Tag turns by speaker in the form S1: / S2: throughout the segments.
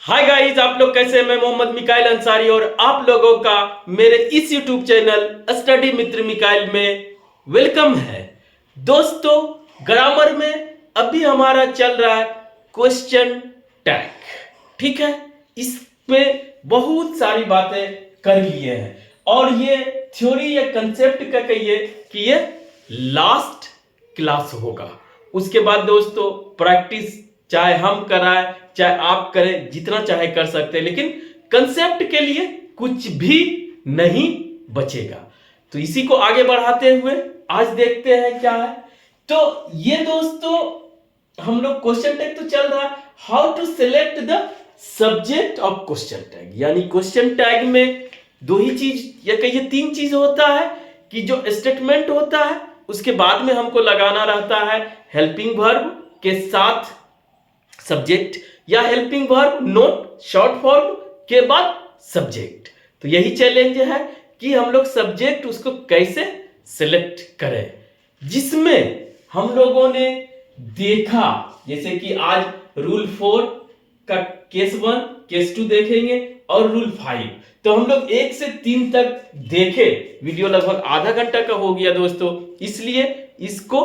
S1: Hi guys, आप लोग कैसे हैं? मैं मोहम्मद मिकाइल अंसारी और आप लोगों का मेरे इस यूट्यूब चैनल स्टडी मित्र मिकाइल में वेलकम है। दोस्तों, ग्रामर में अभी हमारा चल रहा है क्वेश्चन टैग। ठीक है, इसमें बहुत सारी बातें कर लिए हैं और ये थ्योरी या कंसेप्ट का कहिए कि ये लास्ट क्लास होगा। उसके बाद दोस्तों प्रैक्टिस चाहे हम कराएं चाहे आप करें, जितना चाहे कर सकते हैं, लेकिन कंसेप्ट के लिए कुछ भी नहीं बचेगा। तो इसी को आगे बढ़ाते हुए आज देखते हैं क्या है। तो ये दोस्तों हम लोग क्वेश्चन टैग तो चल रहा है, how to select the subject of question tag. यानी क्वेश्चन टैग में दो ही चीज या कहिए तीन चीज होता है कि जो स्टेटमेंट होता है उसके बाद में हमको लगाना रहता है हेल्पिंग वर्ब के साथ सब्जेक्ट, या helping verb note short form के बाद सब्जेक्ट। तो यही चैलेंज है कि हम लोग सब्जेक्ट उसको कैसे सिलेक्ट करें, जिसमें हम लोगों ने देखा जैसे कि आज रूल 4 का केस 1 केस 2 देखेंगे और रूल 5। तो हम लोग 1 से 3 तक देखे, वीडियो लगभग आधा घंटा का हो गया दोस्तों, इसलिए इसको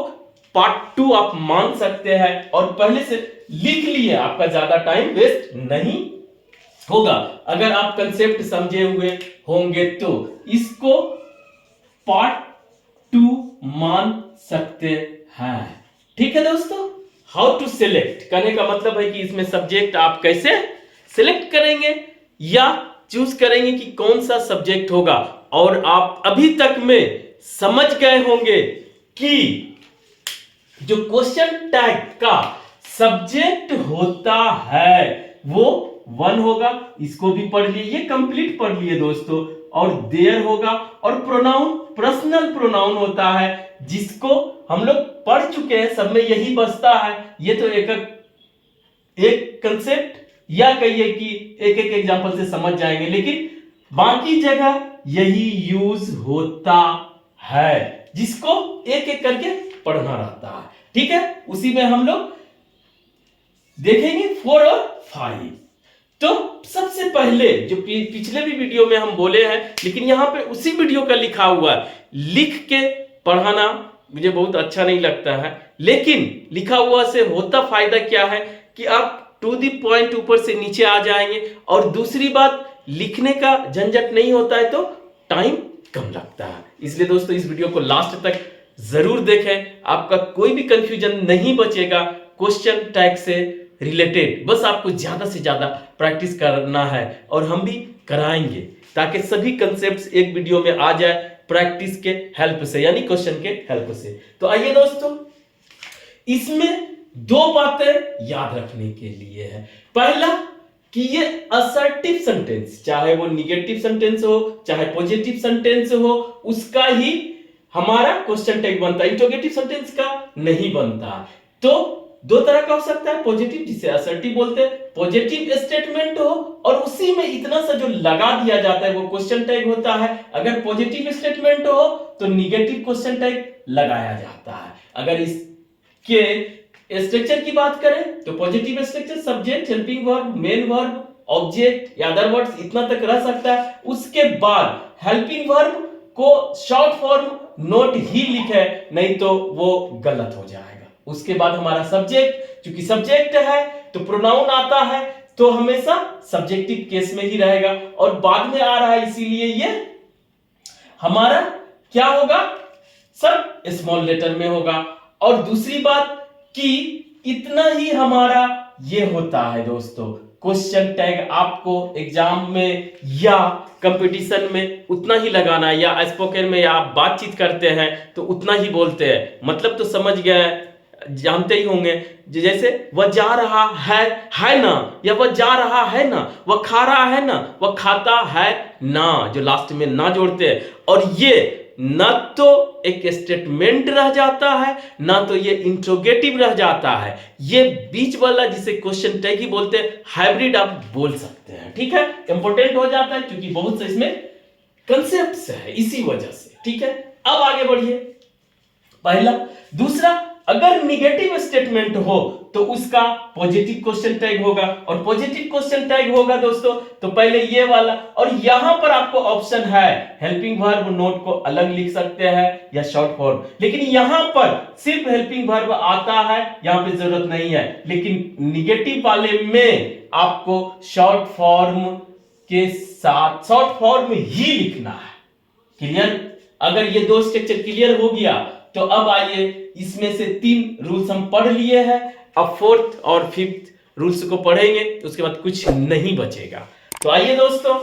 S1: पार्ट 2 आप मान सकते हैं और पहले से लिख लिए, आपका ज्यादा टाइम वेस्ट नहीं होगा। अगर आप कंसेप्ट समझे हुए होंगे तो इसको पार्ट 2 मान सकते हैं। ठीक है दोस्तों, हाउ टू सिलेक्ट कहने का मतलब है कि इसमें सब्जेक्ट आप कैसे सिलेक्ट करेंगे या चूज करेंगे कि कौन सा सब्जेक्ट होगा। और आप अभी तक में समझ गए होंगे कि जो क्वेश्चन टैग का सब्जेक्ट होता है वो 1 होगा, इसको भी पढ़ लिए, ये कंप्लीट पढ़ लिए दोस्तों। और देयर होगा और प्रोनाउन पर्सनल प्रोनाउन होता है जिसको हम लोग पढ़ चुके हैं, सब में यही बसता है। ये तो एक कंसेप्ट या कहिए कि एक एक एग्जांपल से समझ जाएंगे, लेकिन बाकी जगह यही यूज होता है जिसको एक एक करके पढ़ना रहता है। ठीक है, उसी में हम लोग देखेंगे 4 और 5। तो सबसे पहले जो पिछले भी वीडियो में हम बोले हैं, लेकिन यहां पे उसी वीडियो का लिखा हुआ है, लिख के पढ़ाना मुझे बहुत अच्छा नहीं लगता है, लेकिन लिखा हुआ से होता फायदा क्या है कि आप टू दी पॉइंट ऊपर से नीचे आ जाएंगे। और दूसरी बात, लिखने का झंझट नहीं होता है तो टाइम कम लगता है। इसलिए दोस्तों इस वीडियो को लास्ट तक जरूर देखें, आपका कोई भी कंफ्यूजन नहीं बचेगा क्वेश्चन टैग से रिलेटेड। बस आपको ज्यादा से ज्यादा प्रैक्टिस करना है और हम भी कराएंगे ताकि सभी कंसेप्ट्स एक वीडियो में आ जाए प्रैक्टिस के हेल्प से, यानी क्वेश्चन के हेल्प से। तो आइए दोस्तों, इसमें 2 बातें याद रखने के लिए है। पहला कि ये असर्टिव सेंटेंस, चाहे वो निगेटिव सेंटेंस हो चाहे पॉजिटिव सेंटेंस हो, उसका ही हमारा क्वेश्चन टैग बनता है, इंट्रोगेटिव सेंटेंस का नहीं बनता। तो 2 तरह का हो सकता है, पॉजिटिव जिसे असर्टिव बोलते हैं, पॉजिटिव स्टेटमेंट हो और उसी में इतना सा जो लगा दिया जाता है वो क्वेश्चन टैग होता है। अगर पॉजिटिव स्टेटमेंट हो तो निगेटिव क्वेश्चन टैग लगाया जाता है। अगर इसके स्ट्रक्चर की बात करें तो positive structure subject, helping verb, main verb, object या अदर वर्ड्स इतना तक रह सकता है। उसके बाद हेल्पिंग वर्ब को शॉर्ट फॉर्म नोट ही लिखे, नहीं तो वो गलत हो जाएगा। उसके बाद हमारा सब्जेक्ट, क्योंकि सब्जेक्ट है तो प्रोनाउन आता है तो हमेशा सब्जेक्टिव केस में ही रहेगा और बाद में आ रहा है, इसीलिए ये हमारा क्या होगा, सब स्मॉल लेटर में होगा। और दूसरी बात कि इतना ही हमारा ये होता है दोस्तों, क्वेश्चन टैग आपको एग्जाम में या कंपटीशन में उतना ही लगाना है, या स्पोकन में या आप बातचीत करते हैं तो उतना ही बोलते हैं। मतलब तो समझ गए, जानते ही होंगे, जैसे वह जा रहा है ना, या वह जा रहा है ना, वह खा रहा है ना, वह खाता है ना, जो लास्ट में ना जोड़ते हैं। और ये ना तो एक स्टेटमेंट रह जाता है ना तो ये इंट्रोगेटिव रह जाता है, ये बीच वाला जिसे क्वेश्चन टैग ही बोलते हैं, हाइब्रिड आप बोल सकते हैं। ठीक है, इंपॉर्टेंट हो जाता है क्योंकि बहुत से इसमें कंसेप्ट्स है इसी वजह से। ठीक है, अब आगे बढ़िए। पहला, दूसरा अगर निगेटिव स्टेटमेंट हो तो उसका पॉजिटिव क्वेश्चन टैग होगा, और पॉजिटिव क्वेश्चन टैग होगा दोस्तों तो पहले ये वाला, और यहां पर आपको ऑप्शन है हेल्पिंग वर्ब नोट को अलग लिख सकते हैं या शॉर्ट फॉर्म, लेकिन यहां पर सिर्फ हेल्पिंग वर्ब आता है, यहां पे जरूरत नहीं है, लेकिन निगेटिव वाले में आपको शॉर्ट फॉर्म के साथ शॉर्ट फॉर्म ही लिखना है। क्लियर? अगर ये दो स्ट्रक्चर क्लियर हो गया तो अब आइए इसमें से 3 रूल्स हम पढ़ लिए हैं, अब 4th और 5th रूल्स को पढ़ेंगे, उसके बाद कुछ नहीं बचेगा। तो आइए दोस्तों,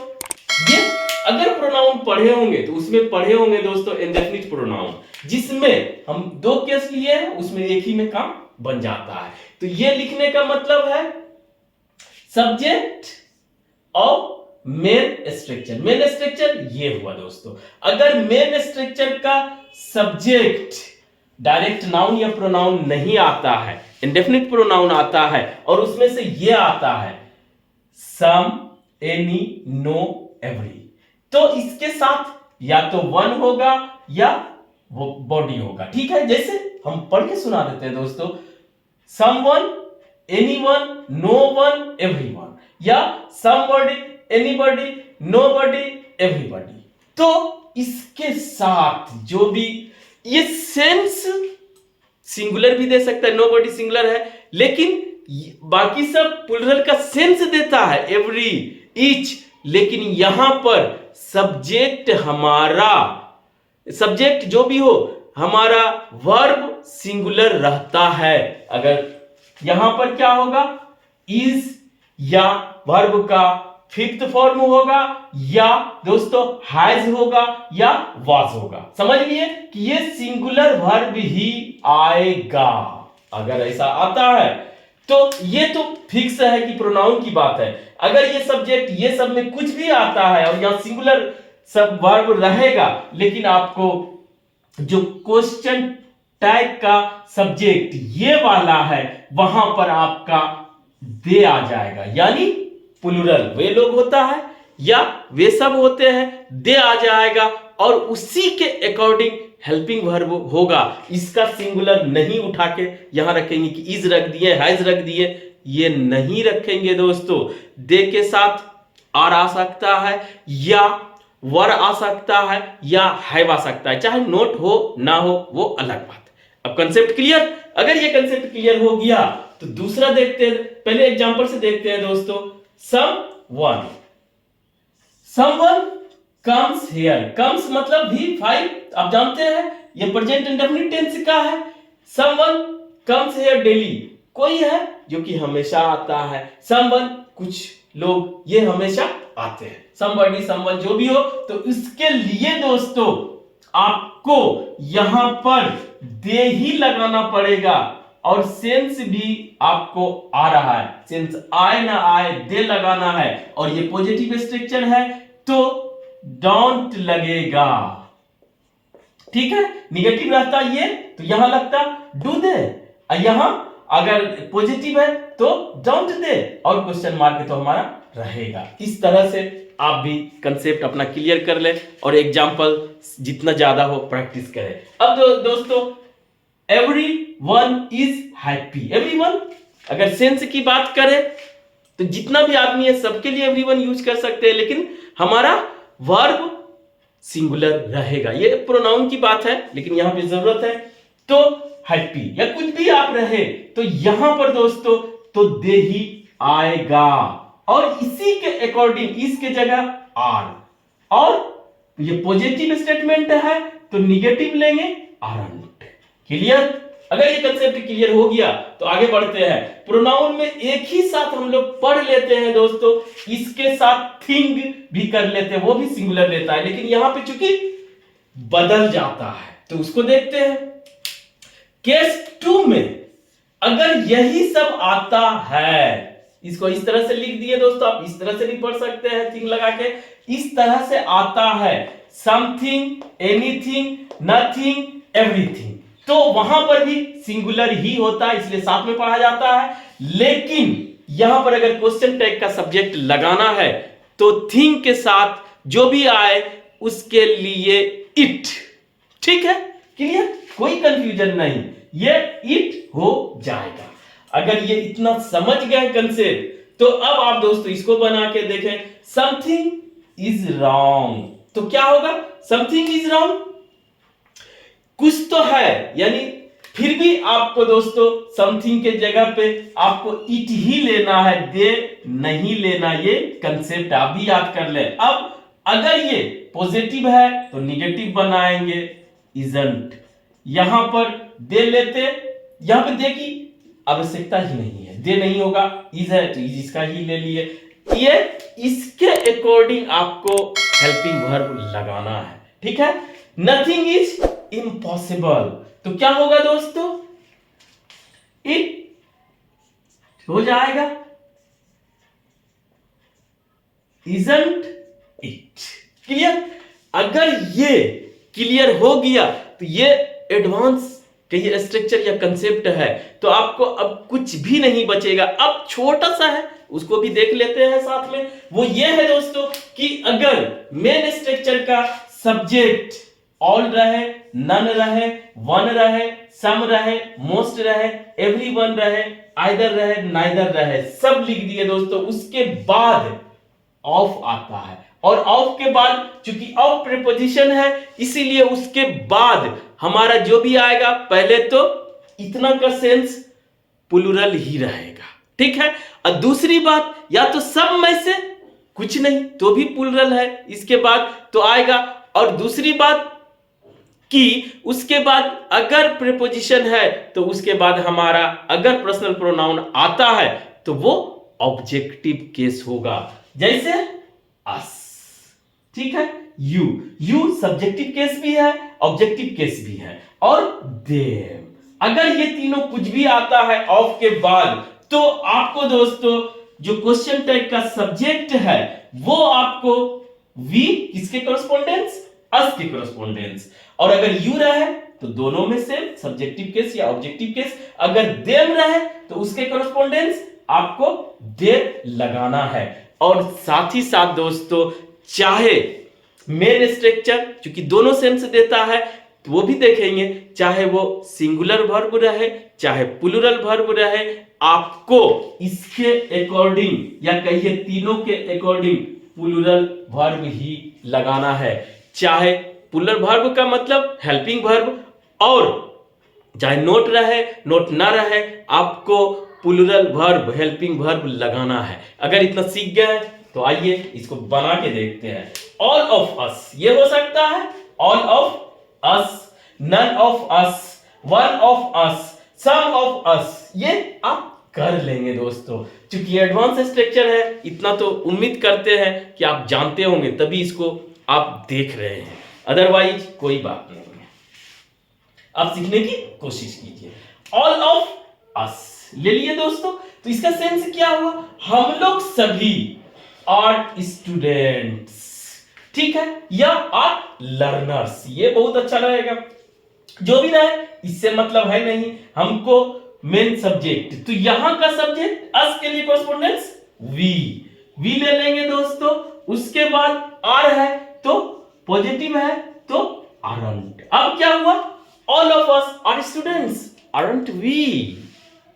S1: ये अगर प्रोनाउन पढ़े होंगे तो उसमें पढ़े होंगे दोस्तों इंडेफिनिट प्रोनाउन, जिसमें हम 2 केस लिए हैं, उसमें एक ही में काम बन जाता है। तो ये लिखने का मतलब है सब्जेक्ट और मेन स्ट्रक्चर। मेन स्ट्रक्चर ये हुआ दोस्तों, अगर मेन स्ट्रक्चर का सब्जेक्ट डायरेक्ट नाउन या प्रोनाउन नहीं आता है, इंडेफिनिट प्रोनाउन आता है, और उसमें से ये आता है सम, एनी, नो, एवरी, तो इसके साथ या तो वन होगा या वो बॉडी होगा। ठीक है, जैसे हम पढ़ के सुना देते हैं दोस्तों, someone, anyone, no one, everyone, या समबॉडी, एनीबॉडी, नोबॉडी, एवरीबॉडी। तो इसके साथ जो भी ये सेंस सिंगुलर भी दे सकता है, नोबॉडी सिंगुलर है, लेकिन बाकी सब प्लूरल का सेंस देता है, एवरी, ईच, लेकिन यहां पर सब्जेक्ट हमारा, सब्जेक्ट जो भी हो हमारा वर्ब सिंगुलर रहता है। अगर यहां पर क्या होगा, इज या वर्ब का 5th फॉर्म होगा, या दोस्तों हैज होगा या वाज होगा। समझ लिए कि ये सिंगुलर वर्ब ही आएगा। अगर ऐसा आता है तो ये तो फिक्स है कि प्रोनाउन की बात है। अगर ये सब्जेक्ट ये सब में कुछ भी आता है और यहां सिंगुलर सब वर्ब रहेगा, लेकिन आपको जो क्वेश्चन टैग का सब्जेक्ट ये वाला है वहां पर आपका दे आ जाएगा, यानी प्लूरल वे लोग होता है या वे सब होते हैं, दे आ जाएगा, और उसी के अकॉर्डिंग हेल्पिंग वर्ब होगा। इसका सिंगुलर नहीं उठा के यहां रखेंगे कि इज रख दिए, हैज रख दिए, ये नहीं रखेंगे दोस्तों। दे के साथ आर आ सकता है, या वर आ सकता है, या हैव आ सकता है, चाहे नोट हो ना हो वो अलग बात। अब कंसेप्ट क्लियर? अगर ये कंसेप्ट क्लियर हो गया तो दूसरा देखते हैं, पहले एग्जांपल से देखते हैं दोस्तों। someone, someone comes here, comes मतलब V5 आप जानते हैं, ये प्रेजेंट इंडेफिनिट टेंस का है। someone comes here daily, कोई है जो कि हमेशा आता है। someone कुछ लोग ये हमेशा आते हैं। somebody, someone जो भी हो, तो इसके लिए दोस्तों आपको यहां पर दे ही लगाना पड़ेगा, और सेंस भी आपको आ रहा है, सेंस आए ना आए दे लगाना है, और ये पॉजिटिव स्ट्रक्चर है तो डोंट लगेगा। ठीक है, निगेटिव रहता ये तो यहां लगता डू दे, यहां अगर पॉजिटिव है तो डोंट दे, और क्वेश्चन मार्क तो हमारा रहेगा। इस तरह से आप भी कंसेप्ट अपना क्लियर कर ले और एग्जाम्पल जितना ज्यादा हो प्रैक्टिस करें। अब दोस्तों everyone is happy, everyone अगर सेंस की बात करें तो जितना भी आदमी है सबके लिए everyone यूज कर सकते हैं, लेकिन हमारा वर्ब सिंगुलर रहेगा। ये प्रोनाउन की बात है, लेकिन यहां पे जरूरत है तो हैप्पी या कुछ भी आप रहे तो यहां पर दोस्तों तो दे ही आएगा, और इसी के अकॉर्डिंग इसके जगह आर, और ये पॉजिटिव स्टेटमेंट है तो निगेटिव लेंगे आरंट। क्लियर? अगर ये कंसेप्ट क्लियर हो गया तो आगे बढ़ते हैं। प्रोनाउन में एक ही साथ हम लोग पढ़ लेते हैं दोस्तों, इसके साथ थिंग भी कर लेते हैं, वो भी सिंगुलर लेता है, लेकिन यहां पे चूंकि बदल जाता है तो उसको देखते हैं। केस 2 में अगर यही सब आता है, इसको इस तरह से लिख दिए दोस्तों, आप इस तरह से भी पढ़ सकते हैं थिंग लगा के, इस तरह से आता है समथिंग, एनीथिंग, नथिंग, एवरीथिंग, तो वहां पर भी सिंगुलर ही होता है, इसलिए साथ में पढ़ा जाता है। लेकिन यहां पर अगर क्वेश्चन टैग का सब्जेक्ट लगाना है तो थिंग के साथ जो भी आए उसके लिए इट। ठीक है, क्लियर? कोई कंफ्यूजन नहीं। ये इट हो जाएगा। अगर ये इतना समझ गए कंसेप्ट, तो अब आप दोस्तों इसको बना के देखें, समथिंग इज रॉन्ग। तो क्या होगा? समथिंग इज रॉन्ग, कुछ तो है, यानी फिर भी आपको दोस्तों समथिंग के जगह पे आपको इट ही लेना है, दे नहीं लेना। ये कंसेप्ट आप भी याद कर ले। अब अगर ये पॉजिटिव है तो निगेटिव बनाएंगे, इजंट। यहां पर दे लेते, यहां पे दे की आवश्यकता ही नहीं है, दे नहीं होगा, इज है तो इज इसका ही ले लिए। ये इसके अकॉर्डिंग आपको हेल्पिंग वर्ब लगाना है, ठीक है। नथिंग इज इम्पॉसिबल, तो क्या होगा दोस्तों? इट हो जाएगा, इजंट इट। क्लियर? अगर ये क्लियर हो गया तो ये एडवांस कहिए स्ट्रक्चर या कंसेप्ट है, तो आपको अब कुछ भी नहीं बचेगा। अब छोटा सा है, उसको भी देख लेते हैं साथ में। वो ये है दोस्तों कि अगर मेन स्ट्रक्चर का सब्जेक्ट ऑल रहे, नन रहे, वन रहे, सम रहे, मोस्ट रहे, एवरीवन रहे, आइदर रहे, नाइदर रहे, सब लिख दिए दोस्तों। उसके बाद ऑफ आता है, और ऑफ के बाद चूंकि ऑफ प्रीपोजिशन है, इसीलिए उसके बाद हमारा जो भी आएगा, पहले तो इतना का सेंस प्लूरल ही रहेगा, ठीक है। और दूसरी बात, या तो सब में से कुछ नहीं तो भी प्लूरल है, इसके बाद तो आएगा। और दूसरी बात कि उसके बाद अगर प्रीपोजिशन है तो उसके बाद हमारा अगर पर्सनल प्रोनाउन आता है तो वो ऑब्जेक्टिव केस होगा, जैसे अस, ठीक है। यू सब्जेक्टिव केस भी है, ऑब्जेक्टिव केस भी है। और देम, अगर ये तीनों कुछ भी आता है ऑफ के बाद, तो आपको दोस्तों जो क्वेश्चन टैग का सब्जेक्ट है वो आपको वी किसके कॉरेस्पॉन्डेंस? अस के कॉरेस्पॉन्डेंस। और अगर यू रहे तो दोनों में से सब्जेक्टिव केस या ऑब्जेक्टिव केस, अगर देम रहे तो उसके कॉरेस्पॉन्डेंस आपको दे लगाना है। और साथ ही साथ दोस्तों, चाहे मेन स्ट्रक्चर क्योंकि दोनों सेंस देता है तो वो भी देखेंगे, चाहे वो सिंगुलर वर्ब रहे चाहे प्लूरल वर्ब रहे, आपको इसके अकॉर्डिंग या कहिए तीनों के अकॉर्डिंग प्लूरल वर्ब ही लगाना है। चाहे प्लूरल वर्ब का मतलब हेल्पिंग वर्ब, और चाहे नोट रहे नोट ना रहे, आपको प्लूरल वर्ब हेल्पिंग वर्ब लगाना है। अगर इतना सीख गए तो आइए इसको बना के देखते हैं। ऑल ऑफ अस, ये हो सकता है all of us, none of us, one of us, some of us, ये आप कर लेंगे दोस्तों। क्योंकि एडवांस स्ट्रक्चर है, इतना तो उम्मीद करते हैं कि आप जानते होंगे, तभी इसको आप देख रहे हैं, अदरवाइज कोई बात नहीं है। आप सीखने की कोशिश कीजिए। ऑल ऑफ अस ले लिए दोस्तों, तो इसका सेंस क्या हुआ? हम लोग सभी आर स्टूडेंट्स, ठीक है, या आर लर्नर्स। ये बहुत अच्छा रहेगा, जो भी रहे इससे मतलब है नहीं, हमको मेन सब्जेक्ट, तो यहां का सब्जेक्ट अस के लिए कॉरेस्पॉन्डेंस वी ले लेंगे दोस्तों। उसके बाद आर है तो पॉजिटिव है तो आरंट। अब क्या हुआ? All of us are students, aren't we,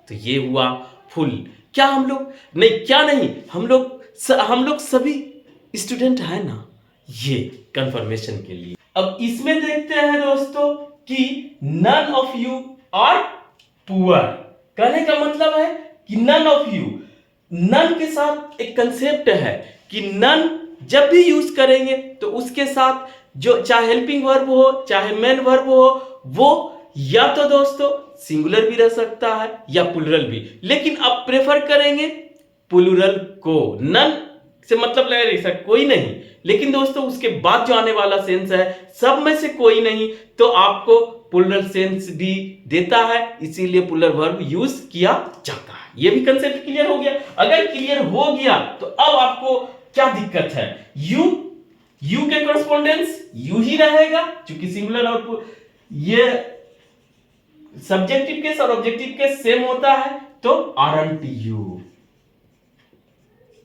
S1: तो ये हुआ फुल। क्या हम लोग नहीं, क्या नहीं, हम लोग सभी स्टूडेंट है ना, ये कंफर्मेशन के लिए। अब इसमें देखते हैं दोस्तों कि none of you are poor. कहने का मतलब है कि नन ऑफ यू, नन के साथ एक कंसेप्ट है कि नन जब भी यूज करेंगे तो उसके साथ जो चाहे हेल्पिंग वर्ब हो चाहे मेन वर्ब हो, वो या तो दोस्तों सिंगुलर भी रह सकता है या प्लूरल भी, लेकिन अब प्रेफर करेंगे प्लूरल को। नन से मतलब लग रही सर कोई नहीं, लेकिन दोस्तों उसके बाद जो आने वाला सेंस है सब में से कोई नहीं, तो आपको प्लूरल सेंस भी देता है, इसीलिए प्लूरल वर्ब यूज किया जाता है। ये भी कंसेप्ट क्लियर हो गया। अगर क्लियर हो गया तो अब आपको क्या दिक्कत है? यू के कॉरेस्पॉन्डेंस यू ही रहेगा, क्योंकि सिंगुलर और ये सब्जेक्टिव केस और ऑब्जेक्टिव केस सेम होता है, तो आरंट यू,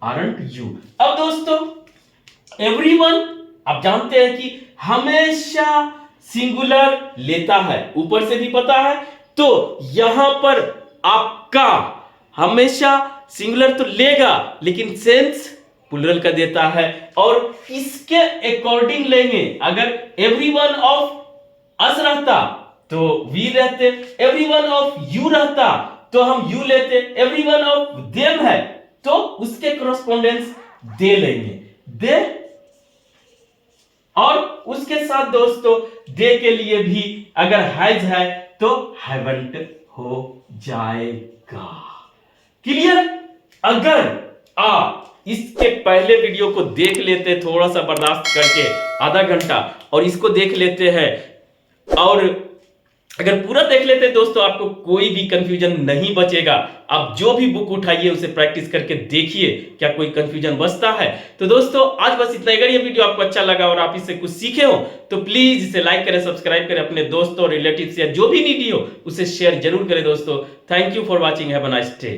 S1: आरंट यू। अब दोस्तों एवरीवन आप जानते हैं कि हमेशा सिंगुलर लेता है, ऊपर से भी पता है तो यहां पर आपका हमेशा सिंगुलर तो लेगा लेकिन सेंस प्लूरल का देता है, और इसके अकॉर्डिंग लेंगे। अगर एवरीवन ऑफ अस रहता तो वी रहते, एवरीवन ऑफ यू रहता तो हम यू लेते, एवरीवन ऑफ देम है तो उसके कॉरेस्पॉन्डेंस दे लेंगे, दे। और उसके साथ दोस्तों दे के लिए भी अगर हैज है तो हैवंट हो जाएगा। क्लियर? अगर आप इसके पहले वीडियो को देख लेते, थोड़ा सा बर्दाश्त करके आधा घंटा, और इसको देख लेते हैं, और अगर पूरा देख लेते दोस्तों आपको कोई भी कंफ्यूजन नहीं बचेगा। आप जो भी बुक उठाइए उसे प्रैक्टिस करके देखिए क्या कोई कंफ्यूजन बचता है। तो दोस्तों आज बस इतना ही। अगर ये वीडियो आपको अच्छा लगा और आप इससे कुछ सीखे हो तो प्लीज इसे लाइक करें, सब्सक्राइब करें, अपने दोस्तों और रिलेटिव्स या जो भी नीडी हो उसे शेयर जरूर करें दोस्तों। Thank you for watching, have a nice day.